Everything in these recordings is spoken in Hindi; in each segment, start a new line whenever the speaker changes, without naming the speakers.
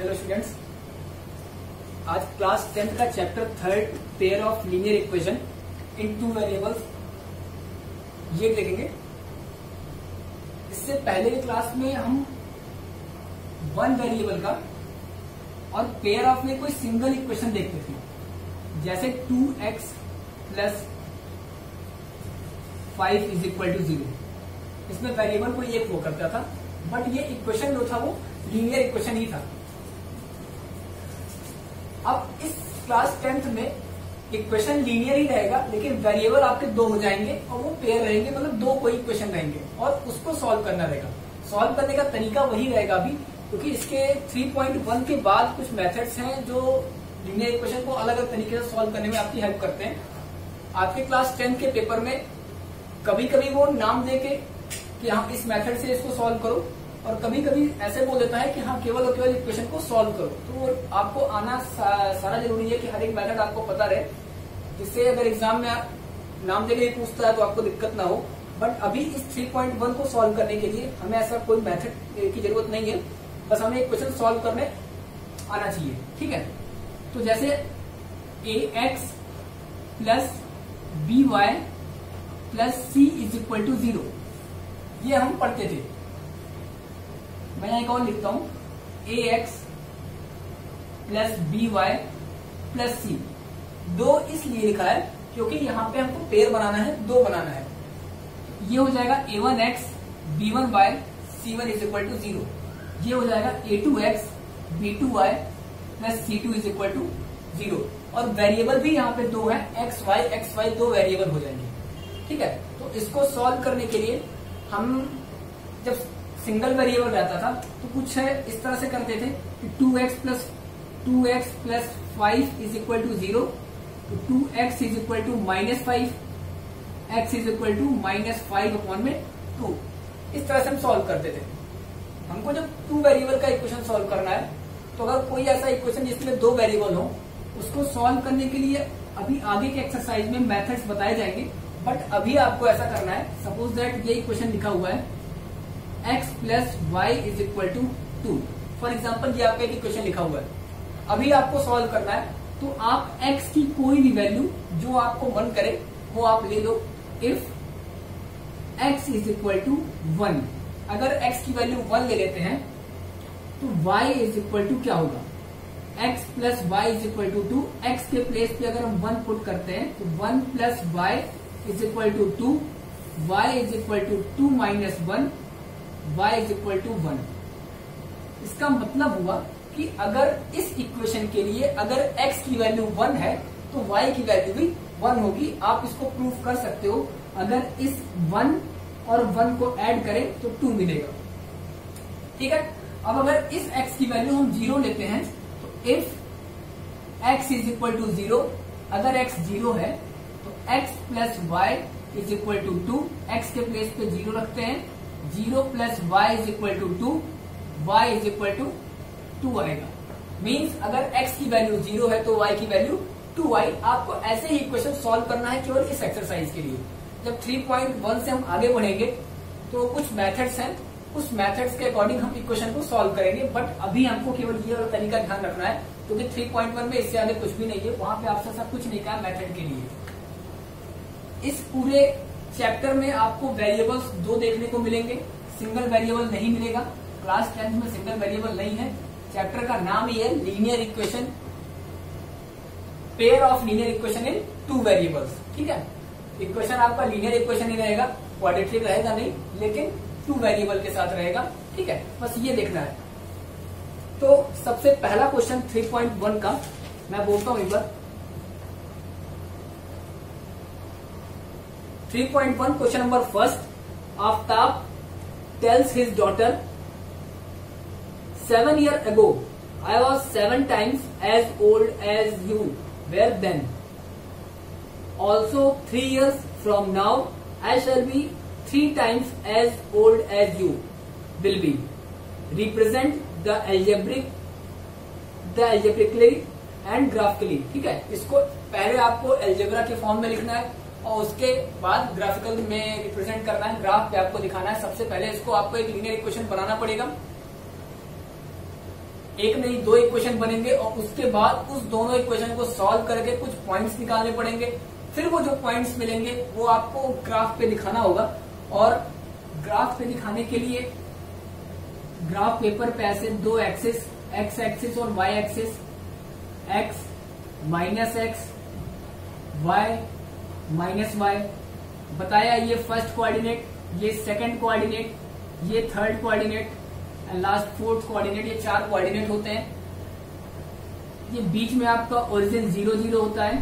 हेलो स्टूडेंट्स, आज क्लास 10th का chapter 3 pair of linear equation in two variables ये देखेंगे। इससे पहले की क्लास में हम वन वेरिएबल का और पेयर ऑफ में कोई सिंगल इक्वेशन देखते थे, जैसे 2x plus 5 is equal to 0। इसमें वेरिएबल को एक वो करता था, बट ये इक्वेशन जो था वो लीनियर इक्वेशन ही था। अब इस क्लास 10th में इक्वेशन लीनियर ही रहेगा, लेकिन वेरिएबल आपके दो हो जाएंगे और वो पेयर रहेंगे, मतलब दो कोई इक्वेशन रहेंगे और उसको सॉल्व करना रहेगा। सॉल्व करने का तरीका वही रहेगा अभी, क्योंकि इसके 3.1 के बाद कुछ मेथड्स हैं जो लीनियर इक्वेशन को अलग अलग तरीके से सॉल्व करने में आपकी हेल्प करते हैं। आपके क्लास 10 के पेपर में कभी कभी वो नाम देके कि हाँ इस मेथड से इसको सॉल्व करो, और कभी कभी ऐसे बोल देता है कि हाँ केवल और केवल इक्वेशन को सॉल्व करो। तो आपको आना सारा जरूरी है कि हर एक मेथड आपको पता रहे, जिससे अगर एग्जाम में नाम देके पूछता है तो आपको दिक्कत ना हो। बट अभी इस 3.1 को सॉल्व करने के लिए हमें ऐसा कोई मेथड की जरूरत नहीं है, बस हमें इक्वेशन सॉल्व करने आना चाहिए। ठीक है, तो जैसे ax plus by plus c is equal to 0, ये हम पढ़ते थे। मैं यहां एक और लिखता हूं, ax plus by plus c। दो इसलिए लिखा है क्योंकि यहां पे हमको पेयर बनाना है, दो बनाना है। ये हो जाएगा a1x b1y c1 is equal to 0। ये हो जाएगा a2x b2y plus c2 is equal to 0। और वेरिएबल भी यहाँ पे दो है, xy दो वेरिएबल हो जाएंगे। ठीक है, तो इसको सॉल्व करने के लिए हम जब सिंगल वेरिएबल रहता था तो कुछ है इस तरह से करते थे कि 2x plus 5 is equal to 0, तो 2x is equal to -5, x is equal to -5 upon में 2। इस तरह से हम सॉल्व करते थे। हमको जब टू वेरिएबल का इक्वेशन सॉल्व करना है, तो अगर कोई ऐसा इक्वेशन जिसमें दो वेरिएबल हो, उसको सॉल्व करने के लिए अभी आगे के एक्सरसाइज में मेथड्स बताए जाएंगे। बट अभी आपको ऐसा करना है, सपोज दैट ये इक्वेशन लिखा हुआ है x plus Y is equal to 2। For example ये आपका एक इक्वेशन लिखा हुआ है, अभी आपको सॉल्व करना है। तो आप x की कोई भी वैल्यू जो आपको मन करे वो आप ले लो। If x is equal to 1, अगर x की वैल्यू 1 ले लेते हैं तो y इज इक्वल टू क्या होगा, x plus Y is equal to 2। x के प्लेस पे अगर हम 1 पुट करते हैं तो 1 plus Y is equal to 2, y is equal to 2 minus 1, y is equal to 1। इसका मतलब हुआ कि अगर इस इक्वेशन के लिए अगर x की वैल्यू 1 है तो y की वैल्यू भी 1 होगी। आप इसको प्रूफ कर सकते हो, अगर इस 1 और 1 को ऐड करें तो 2 मिलेगा। ठीक है, अब अगर इस x की वैल्यू हम 0 लेते हैं तो if x is equal to 0, अगर x 0 है तो x plus Y is equal to 2। x के प्लेस पे 0 रखते हैं, 0 plus Y is equal to 2, y is equal to 2 आएगा। मीन्स अगर x की वैल्यू 0 है तो y की वैल्यू 2y। आपको ऐसे ही इक्वेशन सॉल्व करना है केवल इस एक्सरसाइज के लिए। जब 3.1 से हम आगे बढ़ेंगे तो कुछ मेथड्स हैं, उस मेथड्स के अकॉर्डिंग हम इक्वेशन को सॉल्व करेंगे। बट अभी हमको केवल ये वाला तरीका ध्यान रखना है, क्योंकि 3.1 में इससे आगे कुछ भी नहीं है, वहां पे आपसे सब कुछ नहीं कहा मेथड के लिए। इस पूरे चैप्टर में आपको वेरिएबल्स दो देखने को मिलेंगे, सिंगल वेरिएबल नहीं मिलेगा। क्लास 10 में सिंगल वेरिएबल नहीं है। चैप्टर का नाम ही है linear equation, pair of linear equation in two variables. ठीक है, इक्वेशन आपका लीनियर इक्वेशन ही रहेगा, क्वाड्रेटिक रहेगा नहीं, लेकिन टू वेरिएबल के साथ रहेगा। ठीक है, बस ये देखना है। तो सबसे पहला क्वेश्चन 3.1 का मैं बोलता हूं एक बार। 3.1 question number first. Aftab tells his daughter, 7 years ago I was 7 times as old as you were then. Also 3 years from now I shall be 3 times as old as you will be. Represent the algebraically and graphically. ठीक है, इसको पहले आपको एल्जेब्रा के फॉर्म में लिखना है और उसके बाद ग्राफिकल में रिप्रेजेंट करना है, ग्राफ पे आपको दिखाना है। सबसे पहले इसको आपको एक लीनियर इक्वेशन बनाना पड़ेगा। एक नहीं दो इक्वेशन बनेंगे और उसके बाद उस दोनों इक्वेशन को सॉल्व करके कुछ पॉइंट्स निकालने पड़ेंगे। फिर वो जो पॉइंट्स मिलेंगे वो आपको ग्राफ पे दिखाना होगा। और ग्राफ पे दिखाने के लिए ग्राफ पेपर पे ऐसे दो एक्सिस, एक्स एक्सिस और Y axis, X minus X, Y minus Y, बताया ये फर्स्ट कोऑर्डिनेट, ये सेकंड कोऑर्डिनेट, ये third coordinate and last fourth coordinate, ये 4 कोऑर्डिनेट होते हैं। ये बीच में आपका ओरिजिन 0 0 होता है,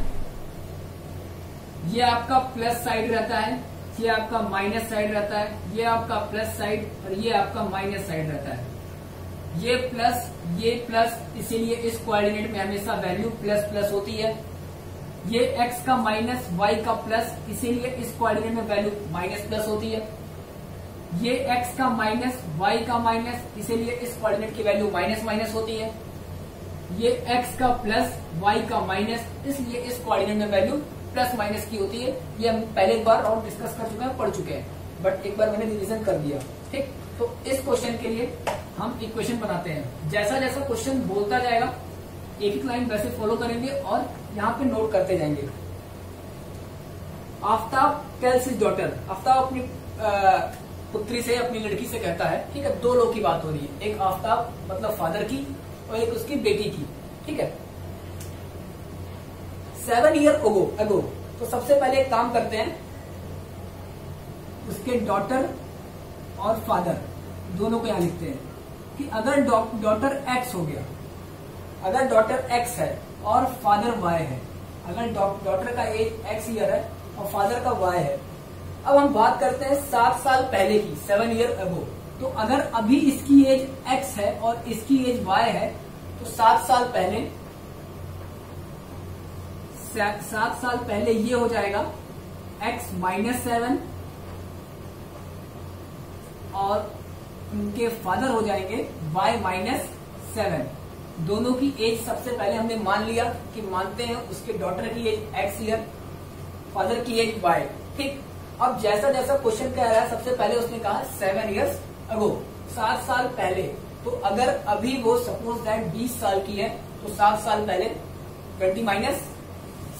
ये आपका प्लस साइड रहता है, ये आपका माइनस साइड रहता है, ये आपका प्लस साइड और ये आपका माइनस साइड रहता है। ये प्लस, इसीलिए इस कोऑर्डिनेट में हमेशा वैल्यू प्लस प्लस होती है। ये x का माइनस, y का प्लस, इसीलिए इस कोऑर्डिनेट में वैल्यू माइनस प्लस होती है। ये x का माइनस, y का माइनस, इसीलिए इस कोऑर्डिनेट की वैल्यू माइनस माइनस होती है। ये x का प्लस, y का माइनस, इसलिए इस कोऑर्डिनेट में वैल्यू प्लस माइनस की होती है। ये हम पहले एक बार और डिस्कस कर चुके हैं, पढ़ चुके हैं, बट एक बार मैंने रिवीजन कर दिया। ठीक, तो इस क्वेश्चन के लिए हम इक्वेशन बनाते हैं। जैसा जैसा क्वेश्चन बोलता जाएगा एक एक लाइन वैसे फॉलो करेंगे और यहाँ पे नोट करते जाएंगे। Aftab tales his daughter, Aftab अपनी पुत्री से, अपनी लड़की से कहता है, ठीक है, 2 लोग की बात हो रही है, एक आफ्ताब मतलब फादर की और एक उसकी बेटी की। ठीक है, 7 ईयर अगो, तो सबसे पहले एक काम करते हैं, उसके डॉटर और फादर दोनों को यहां लिखते हैं कि अगर डॉटर एक्स हो गया, अगर डॉटर एक्स है और फादर वाई है, अगर डॉटर का एज एक्स ईयर है और फादर का वाई है। अब हम बात करते हैं 7 साल पहले की, 7 ईयर अगो। तो अगर अभी इसकी एज एक्स है और इसकी एज वाई है तो 7 साल पहले ये हो जाएगा x माइनस 7 और उनके फादर हो जाएंगे y माइनस 7। दोनों की एज सबसे पहले हमने मान लिया कि मानते हैं उसके डॉटर की एज x ईयर, फादर की एज y। ठीक, अब जैसा जैसा क्वेश्चन कह रहा है, सबसे पहले उसने कहा 7 ईयर्स अगो, 7 साल पहले। तो अगर अभी वो सपोज दैट 20 साल की है तो 7 साल पहले 20 माइनस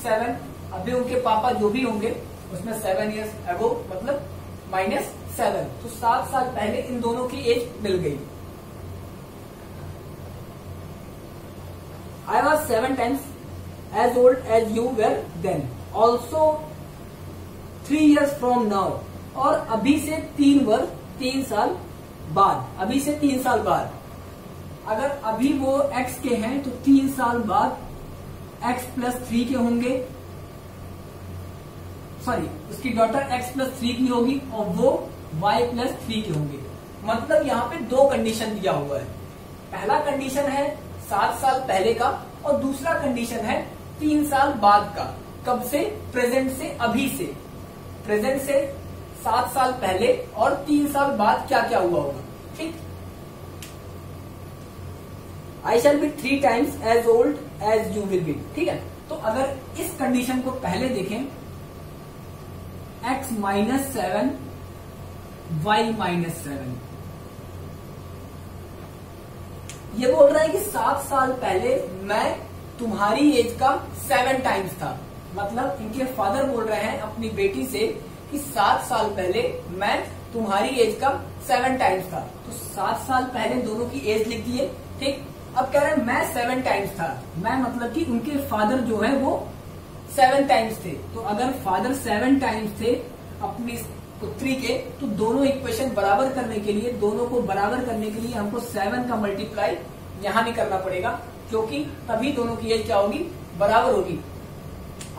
7, अभी उनके पापा जो भी होंगे उसमें 7 ईयर्स अगो मतलब माइनस 7, तो 7 साल पहले इन दोनों की एज मिल गई। I was 7 times as old as you were then, also 3 years from now, और अभी से 3 साल बाद, अभी से 3 साल बाद, अगर अभी वो x के हैं तो 3 साल बाद x प्लस 3 के होंगे, सॉरी उसकी डॉटर x प्लस 3 की होगी और वो y प्लस 3 के होंगे। मतलब यहाँ पे 2 कंडीशन दिया हुआ है। पहला कंडीशन है 7 साल पहले का और दूसरा कंडीशन है 3 साल बाद का। कब से? प्रेजेंट से, अभी से। प्रेजेंट से 7 साल पहले और 3 साल बाद क्या क्या हुआ होगा। ठीक, I shall be 3 times as old as you will be. ठीक है, तो अगर इस कंडीशन को पहले देखें, x माइनस 7 y माइनस 7, ये बोल रहा है कि 7 साल पहले मैं तुम्हारी एज का 7 टाइम्स था। मतलब इनके फादर बोल रहे हैं अपनी बेटी से कि 7 साल पहले मैं तुम्हारी एज का 7 टाइम्स था। तो 7 साल पहले दोनों की एज लिख दिए। ठीक, अब कह रहे हैं मैं 7 टाइम्स था, मैं मतलब कि उनके फादर जो है वो 7 टाइम्स थे। तो अगर फादर 7 टाइम्स थे अपनी पुत्री के, तो दोनों इक्वेशन बराबर करने के लिए, दोनों को बराबर करने के लिए हमको 7 का मल्टीप्लाई यहां भी करना पड़ेगा, क्योंकि तभी दोनों की एज क्या होगी, बराबर होगी।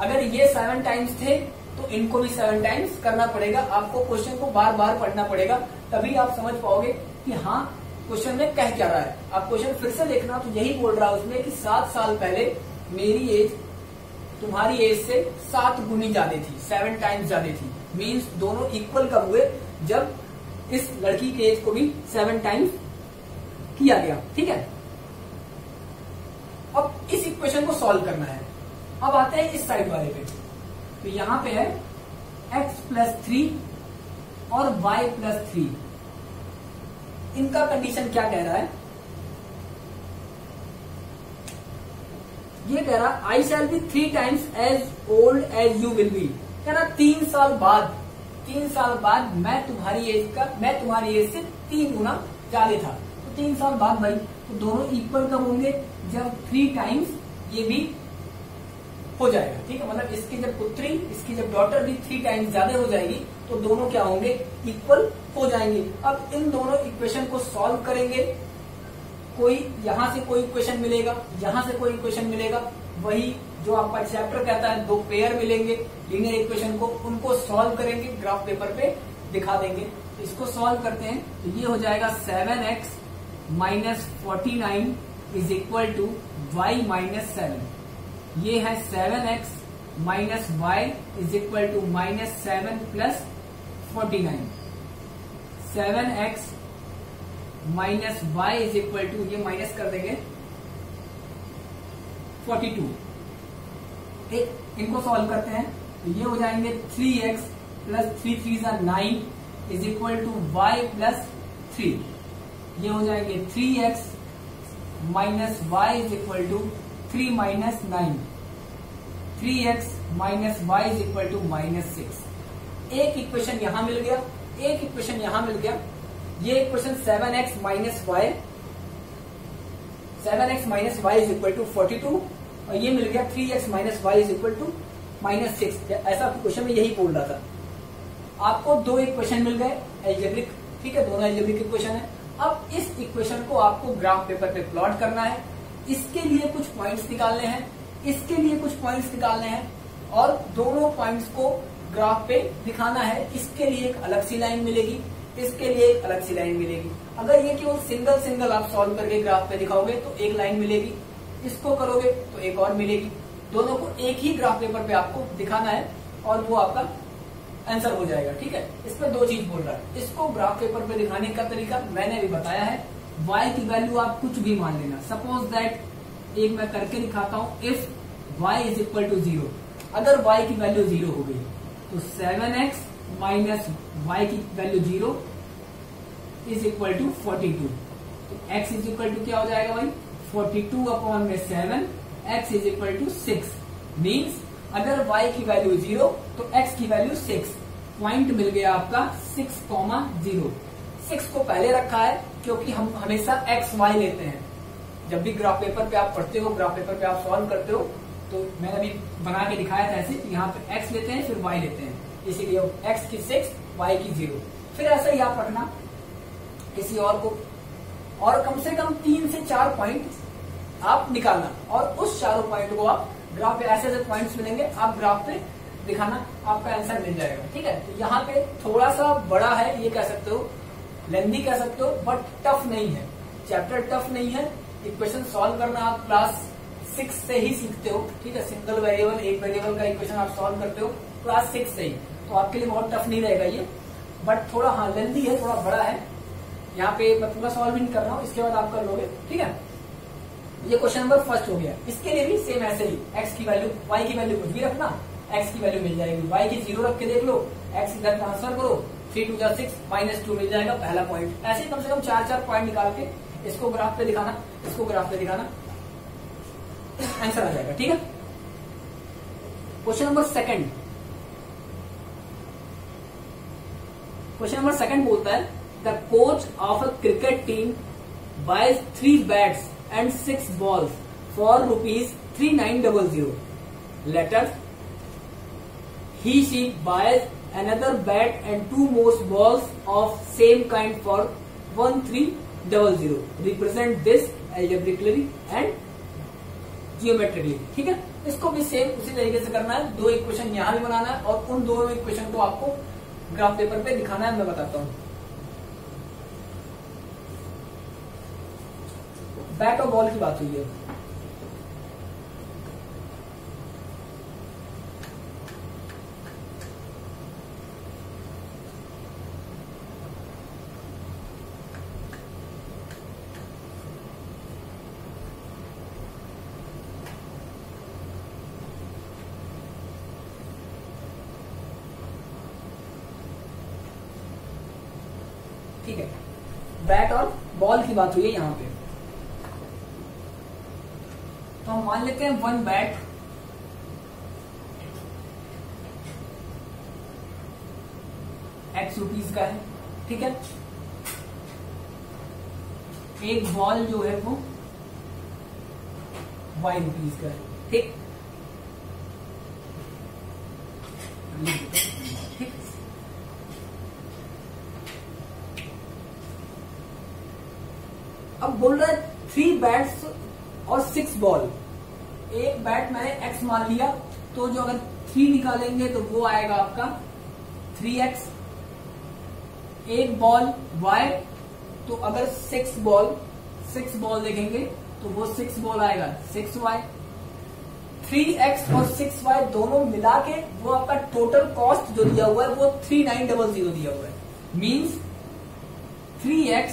अगर ये 7 टाइम्स थे तो इनको भी 7 टाइम्स करना पड़ेगा। आपको क्वेश्चन को बार बार पढ़ना पड़ेगा, तभी आप समझ पाओगे कि हाँ क्वेश्चन में कह क्या रहा है। आप क्वेश्चन फिर से देखना, तो यही बोल रहा है उसमें कि 7 साल पहले मेरी एज तुम्हारी एज से 7 गुनी ज्यादा थी, 7 टाइम्स ज्यादा थी। मीन्स दोनों इक्वल कब हुए, जब इस लड़की के एज को भी 7 टाइम्स किया गया। ठीक है, अब इस इक्वेशन को सॉल्व करना है। अब आते हैं इस साइड वाले पे, तो यहां पे है x प्लस 3 और y प्लस 3। इनका कंडीशन क्या कह रहा है, ये कह रहा I shall be 3 times as old as you will be. कह रहा 3 साल बाद मैं तुम्हारी एज से 3 गुना ज्यादा था। तो 3 साल बाद भाई तो दोनों इक्वल कब होंगे, जब 3 times ये भी हो जाएगा। ठीक है, मतलब इसकी जब पुत्री इसकी जब डॉटर भी 3 times ज्यादा हो जाएगी तो दोनों क्या होंगे, इक्वल हो जाएंगे। अब इन दोनों इक्वेशन को सॉल्व करेंगे, कोई यहां से कोई इक्वेशन मिलेगा, यहां से कोई इक्वेशन मिलेगा, वही जो आपका चैप्टर कहता है 2 पेयर मिलेंगे लीनियर इक्वेशन को, उनको सॉल्व करेंगे, ग्राफ पेपर पे दिखा देंगे। तो इसको सॉल्व करते हैं तो ये हो जाएगा 7x minus 49 is equal to y minus 7। ये है 7x minus Y is equal to minus 7 plus 49। 7x minus Y is equal to, ये माइनस कर देंगे 42। ठीक, इनको सॉल्व करते हैं तो ये हो जाएंगे 3x plus 3 3 9 is equal to Y plus 3। ये हो जाएंगे 3x minus Y is equal to 3 minus 9। 3x minus Y is equal to minus 6। एक इक्वेशन यहां मिल गया, एक इक्वेशन यहां मिल गया। ये equation 7x minus Y, 7x minus Y is equal to 42, और ये मिल गया 3x minus Y is equal to minus 6। ऐसा क्वेश्चन में यही बोल रहा था। आपको 2 इक्वेशन मिल गए एल्जेब्रिक, ठीक है, दोनों एल्जेब्रिक इक्वेशन है। अब इस इक्वेशन को आपको ग्राफ पेपर पे प्लॉट करना है, इसके लिए कुछ पॉइंट्स निकालने हैं, इसके लिए कुछ पॉइंट्स निकालने हैं, और दोनों पॉइंट्स को ग्राफ पे दिखाना है। इसके लिए एक अलग सी लाइन मिलेगी, इसके लिए एक अलग सी लाइन मिलेगी। अगर ये केवल सिंगल सिंगल आप सॉल्व करके ग्राफ पे दिखाओगे तो एक लाइन मिलेगी, इसको करोगे तो एक और मिलेगी। दोनों को एक ही ग्राफ पेपर पे आपको दिखाना है और वो आपका आंसर हो जाएगा। ठीक है, इसमें 2 चीज बोल रहा है। इसको ग्राफ पेपर पे दिखाने का तरीका मैंने भी बताया है। y की वैल्यू आप कुछ भी मान लेना। सपोज दैट एक मैं करके दिखाता हूं, if y is equal to 0, अगर y की वैल्यू 0 हो गई तो 7x माइनस y की वैल्यू 0 इज इक्वल टू 42। तो x इज इक्वल टू क्या हो जाएगा भाई, 42 अपॉन में 7, x is equal to 6। Means अगर y की वैल्यू 0 तो x की वैल्यू 6। पॉइंट मिल गया आपका 6,0। 6 को पहले रखा है क्योंकि हम हमेशा x y लेते हैं। जब भी ग्राफ पेपर पे आप पढ़ते हो, ग्राफ पेपर पे आप सॉल्व करते हो, तो मैंने अभी बना के दिखाया था ऐसे, यहाँ पे x लेते हैं फिर y लेते हैं, इसीलिए x की 6 y की 0। फिर ऐसा ही आप रखना किसी और को, और कम से कम 3 से 4 पॉइंट आप निकालना, और उस चारों पॉइंट को आप ग्राफ पे, ऐसे ऐसे पॉइंट्स मिलेंगे आप ग्राफ पे दिखाना, आपका आंसर मिल जाएगा। ठीक है, तो यहाँ पे थोड़ा सा बड़ा है, ये कह सकते हो, लेंदी कह सकते हो, बट टफ नहीं है। चैप्टर टफ नहीं है। इक्वेशन सॉल्व करना आप क्लास 6 से ही सीखते हो। ठीक है, सिंगल वेरिएबल, एक वेरिएबल का इक्वेशन आप सॉल्व करते हो क्लास 6 से ही, तो आपके लिए बहुत टफ नहीं रहेगा ये, बट थोड़ा हाँ लेंदी है, थोड़ा बड़ा है। यहाँ पे मैं पूरा सॉल्विंग कर रहा हूँ, इसके बाद आप कर लोगे। ठीक है, ये क्वेश्चन नंबर फर्स्ट हो गया। इसके लिए भी सेम ऐसे ही, x की वैल्यू, y की वैल्यू कुछ भी रखना, x की वैल्यू मिल जाएगी, y की 0 रख के देख लो, x इधर ट्रांसफर करो, 3 2 6 -2 मिल जाएगा पहला पॉइंट। ऐसे कम से कम 4 पॉइंट निकाल के इसको ग्राफ पे दिखाना, इसको ग्राफ पे दिखाना, आंसर आ जाएगा। ठीक है, question number second. Question number second बोलता है, the coach of a cricket team buys 3 bats and 6 balls for rupees 3900. Later, she buys another bat and 2 more balls of same kind for 1300. Represent this algebraically and geometrically. ठीक है, इसको भी सेम उसी तरीके से करना है। 2 इक्वेशन यहां भी बनाना है और उन दोनों इक्वेशन को आपको ग्राफ पेपर पे दिखाना है। मैं बताता हूं। बैट और बॉल की बात हुई है। ठीक है, बैट और बॉल की बात हुई है यहाँ पे। तो हम मान लेते हैं 1 बैट ₹X का है, ठीक है। एक बॉल जो है वो Y का है, ठीक। अब बोल रहा है 3 बैट्स और 6 बॉल। एक बैट मैंने X मान लिया, तो जो अगर 3 निकालेंगे तो वो आएगा आपका 3X। एक बॉल Y, तो अगर 6 बॉल देखेंगे तो वो 6 बॉल आएगा 6Y। 3X और 6Y दोनों मिला के वो आपका टोटल कॉस्ट जो दिया हुआ है वो 3900 दिया हुआ है। Means 3X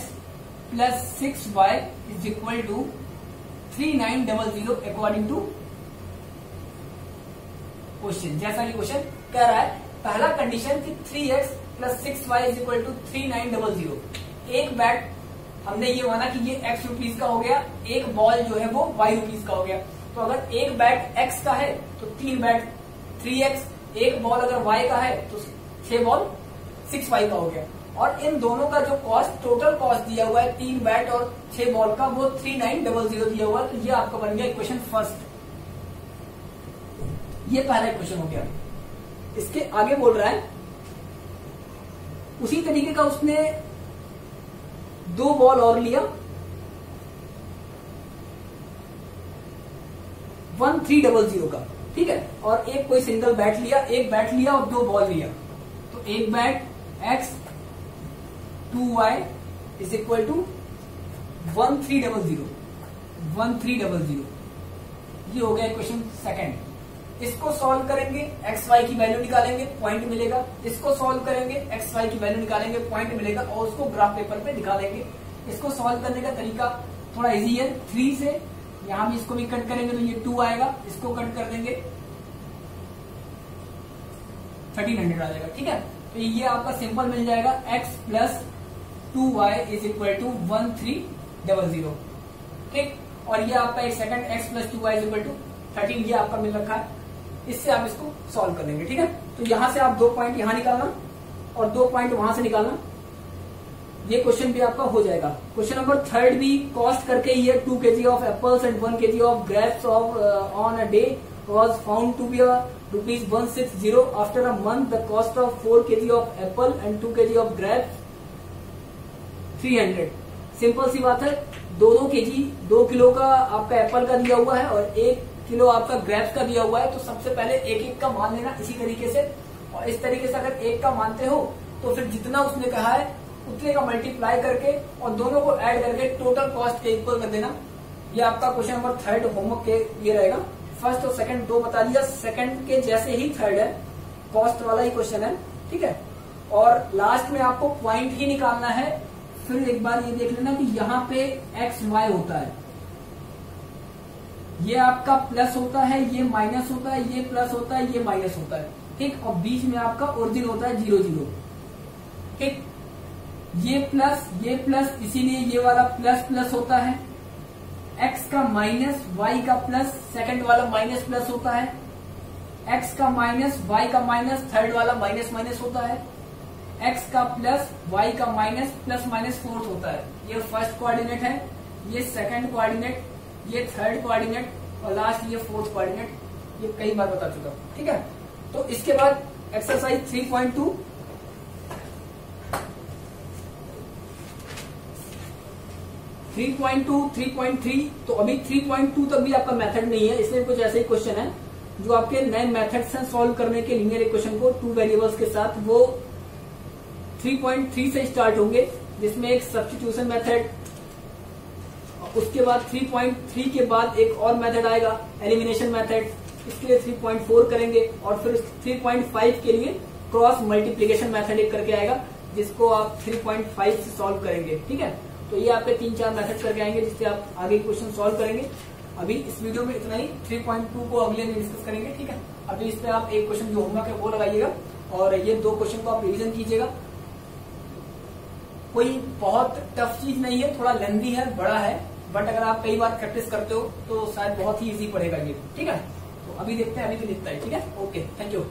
plus 6Y is equal to 3900 according to question. जैसा कि क्वेश्चन कह रहा है, पहला कंडीशन कि 3X plus 6Y is equal to 3900। एक बैट हमने ये माना कि ये ₹X का हो गया, एक बॉल जो है वो Y का हो गया। तो अगर एक बैट X का है तो 3 बैट 3X, एक बॉल अगर Y का है तो 6 बॉल 6Y का हो गया। और इन दोनों का जो कॉस्ट, टोटल कॉस्ट दिया हुआ है 3 बैट और 6 बॉल का, वो 3900 दिया हुआ है। तो ये आपका बन गया इक्वेशन फर्स्ट। ये पहला इक्वेशन हो गया। इसके आगे बोल रहा है उसी तरीके का उसने 2 बॉल और लिया, 1300 का, ठीक है। और एक कोई सिंगल बैट लिया, एक बैट लिया और 2 बॉल लिया। तो एक bat X 2Y is equal to 1300। ये हो गया इक्वेशन सेकंड। इसको सॉल्व करेंगे, XY की वैल्यू निकालेंगे, पॉइंट मिलेगा। इसको सॉल्व करेंगे, XY की वैल्यू निकालेंगे, पॉइंट मिलेगा, और उसको ग्राफ पेपर पे दिखा देंगे। इसको सॉल्व करने का तरीका थोड़ा इजी है। 3 से यहां भी इसको भी कट करेंगे तो ये 2 आएगा, इसको कट कर देंगे 1300 आ जाएगा, ठीक है। तो ये आपका सिंपल मिल जाएगा X plus 2Y is equal to 1300, ठीक। और ये आपका एक second X plus 2Y is equal to 13, ये आपका मिल रखा है। इससे आप इसको सॉल्व कर लेंगे, ठीक है। तो यहां से आप 2 पॉइंट यहां निकालना और 2 पॉइंट वहां से निकालना, ये क्वेश्चन भी आपका हो जाएगा। क्वेश्चन नंबर 3 भी कॉस्ट करके ही है। 2 kg of apples and 1 kg of grapes on a day was found to be ₹160. After a month, the cost of 4 kg of apple and 2 kg of grapes 300। Simple सी बात है, 2 kg 2 किलो का आपका एप्पल का दिया हुआ है और 1 किलो आपका ग्रेप्स का दिया हुआ है। तो सबसे पहले एक का मान लेना इसी तरीके से, और इस तरीके से अगर एक का मानते हो तो फिर जितना उसने कहा है उतने का मल्टीप्लाई करके और दोनों को ऐड करके टोटल कॉस्ट के इक्वल कर देना। ये आपका क्वेश्चन नंबर 3 होमवर्क के ये रहेगा। फर्स्ट और सेकंड 2 बता दिया, सेकंड के जैसे ही 3 है, कॉस्ट वाला ही क्वेश्चन है, ठीक है। और लास्ट में आपको पॉइंट ही निकालना है। फिर एक बार ये देख लेना कि यहाँ पे XY होता है, ये आपका प्लस होता है, ये माइनस होता है, ये प्लस होता है, ये माइनस होता है, ठीक। और बीच में आपका ओरिजिन होता है 0 0, ठीक। ये प्लस, इसीलिए ये वाला प्लस प्लस होता है। x का माइनस, y का प्लस, सेकंड वाला माइनस प्लस होता है। x का माइनस, y का माइनस, थर्ड वाला माइनस माइनस होता है। x का प्लस, y का माइनस, प्लस माइनस फोर्थ होता है। ये फर्स्ट कोऑर्डिनेट है, ये सेकंड कोऑर्डिनेट, ये थर्ड कोऑर्डिनेट और लास्ट ये फोर्थ कोऑर्डिनेट। ये कई बार बता चुका, ठीक है। तो इसके बाद एक्सरसाइज 3.2 3.2 3.3। तो अभी 3.2 तक भी आपका मेथड नहीं है, इसलिए कुछ ऐसे ही क्वेश्चन है जो आपके नए मेथड्स हैं सॉल्व करने के लीनियर इक्वेशन को 2 वेरिएबल्स के साथ। वो 3.3 से स्टार्ट होंगे, जिसमें एक सब्स्टिट्यूशन मेथड, उसके बाद 3.3 के बाद एक और मेथड आएगा एलिमिनेशन मेथड। इसके लिए 3.4 करेंगे और फिर 3.5 के लिए क्रॉस मल्टीप्लीकेशन मेथड एक करके आएगा, जिसको आप 3.5 से सॉल्व करेंगे, ठीक है। तो ये आपके 3-4 मेथड करके आएंगे, जिससे आप आगे क्वेश्चन सॉल्व करेंगे। अभी इस वीडियो में इतना ही। 3.2 को अगले में डिस्कस करेंगे, ठीक है। अभी इस पे आप एक क्वेश्चन जो होमवर्क है वो लगाइएगा और ये 2 क्वेश्चन को आप रिवीजन कीजिएगा। कोई बहुत टफ चीज नहीं है, थोड़ा लेंथी है, बड़ा है, बट अगर आप कई बार प्रैक्टिस करते हो तो शायद बहुत ही इजी पड़ेगा ये, ठीक है। तो अभी देखते हैं अभी तो लिखता है, ठीक है। Okay, thank you.